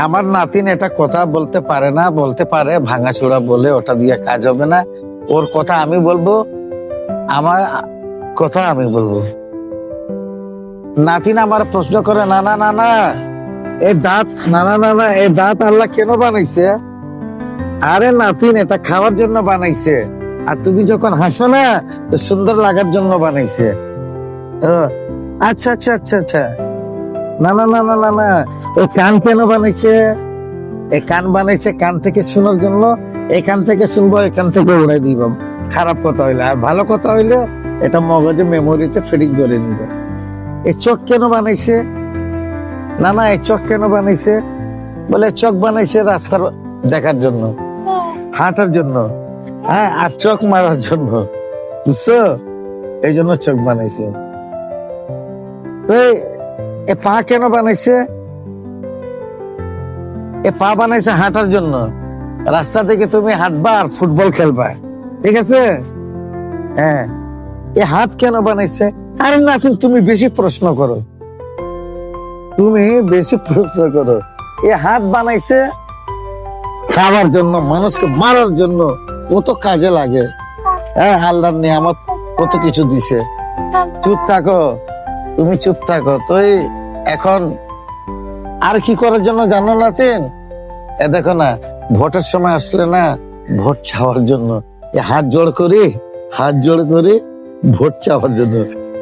আমার নাতিন এটা কথা বলতে পারে না, বলতে পারে ভাঙাচোরা বলে, ওটা দিয়ে কাজ হবে না। ওর কথা আমি বলবো, আমার কথা আমি বলবো। নাতিন আমার প্রশ্ন করে, না না না না এই দাঁত, না না না না এই দাঁত আল্লাহ কেন বানাইছে? আরে নাতিন, এটা খাওয়ার জন্য বানাইছে। আর তুমি যখন হাসো না, তো সুন্দর লাগার জন্য বানাইছে। ও, আচ্ছা আচ্ছা আচ্ছা আচ্ছা। না না না না না না এই কান কেন বানাইছে? এই কান বানাইছে কান থেকে শোনার জন্য। এখান থেকে শুনবো, এখান থেকে উড়াই দিব খারাপ কথা হইলে। আর ভালো কথা হইলে এটা মগজে মেমোরিতে ফিডিং করে নিবে। এই চোখ কেন বানাইছে? না না এই চোখ কেন বানাইছে? বলে চোখ বানাইছে রাস্তার দেখার জন্য, হাঁটার জন্য, হ্যাঁ, আর চোখ মারার জন্য, বুঝছো? এই জন্য চোখ বানাইছে। তো এ পা কেন বানাইছে? এ পা বানাইছে হাঁটার জন্য। রাস্তা থেকে তুমি হাঁটবা আর ফুটবল খেলবা, ঠিক আছে? হ্যাঁ। এ হাত কেন বানাইছে? আরে না, তুমি বেশি প্রশ্ন করো, তুমি বেশি প্রশ্ন করো। এ হাত বানাইছে খাওয়ার জন্য, মানুষকে মারার জন্য। কত কাজে লাগে। হ্যাঁ, আল্লাহর নিয়ামত কত কিছু দিছে। চুপ থাকো, তুমি চুপ থাকো। তো এখন আর কি করার জন্য জানো না? এ দেখো না, ভোটের সময় আসলে না, ভোট চাওয়ার জন্য হাত জোড় করি, হাত জোড় করি ভোট চাওয়ার জন্য।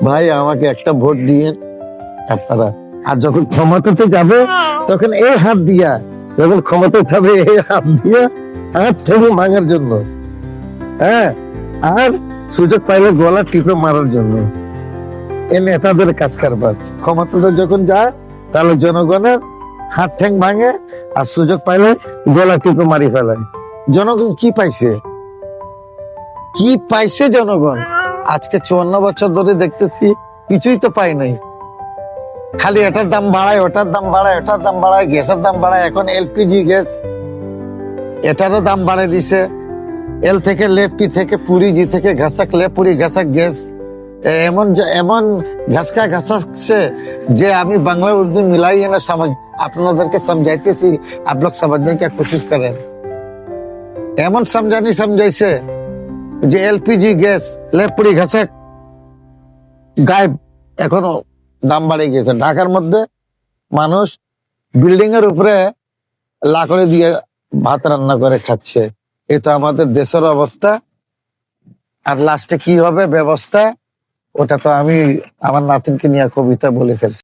ভাই আমাকে একটা ভোট দিয়ে আপনারা। আর যখন ক্ষমতাতে যাবে তখন এই হাত দিয়া, যখন ক্ষমতা যাবে এই হাত দিয়া হাত থেকে ভাঙার জন্য, হ্যাঁ, আর সুযোগ পাইলে গলা টিপে মারার জন্য। এ নেতাদের কাজ কারবার। ক্ষমতাতে যখন যায় তাহলে জনগণের হাত ঠ্যাং ভাঙে, আর সুযোগ পাইলে গলা টিপে মারি ফেলায়। জনগণ কি পাইছে? কি পাইছে জনগণ? আজকে 54 বছর ধরে দেখতেছি কিছুই তো পাই নাই। খালি এটার দাম বাড়ায়, ওটার দাম বাড়ায়, ওটার দাম বাড়ায়, গ্যাসের দাম বাড়ায়। এখন এলপিজি গ্যাস, এটারও দাম বাড়ায় দিছে। এল থেকে লে, পি থেকে পুরি, জি থেকে ঘাসাক লে, পুরি ঘাসাক গ্যাস। এমন এমন ঘাসকা ঘাসাচ্ছে যে আমি বাংলা উর্দু মিলাই না समझ, আপনাদেরকে समझाইতেছি, आप लोग समझने की कोशिश करें। এমন समझाइছে যে এলপিজি গ্যাস, লেপুরি ঘাসাক গায়েব। এখনো দাম বাড়ে গেছে। ঢাকার মধ্যে মানুষ বিল্ডিং এর উপরে লাকড়ি দিয়ে ভাত রান্না করে খাচ্ছে। এই তো আমাদের দেশের অবস্থা। আর লাস্টে কি হবে ব্যবস্থা, ওটা তো আমি আমার নাতিনকে নিয়ে কবিতা বলে ফেলছি।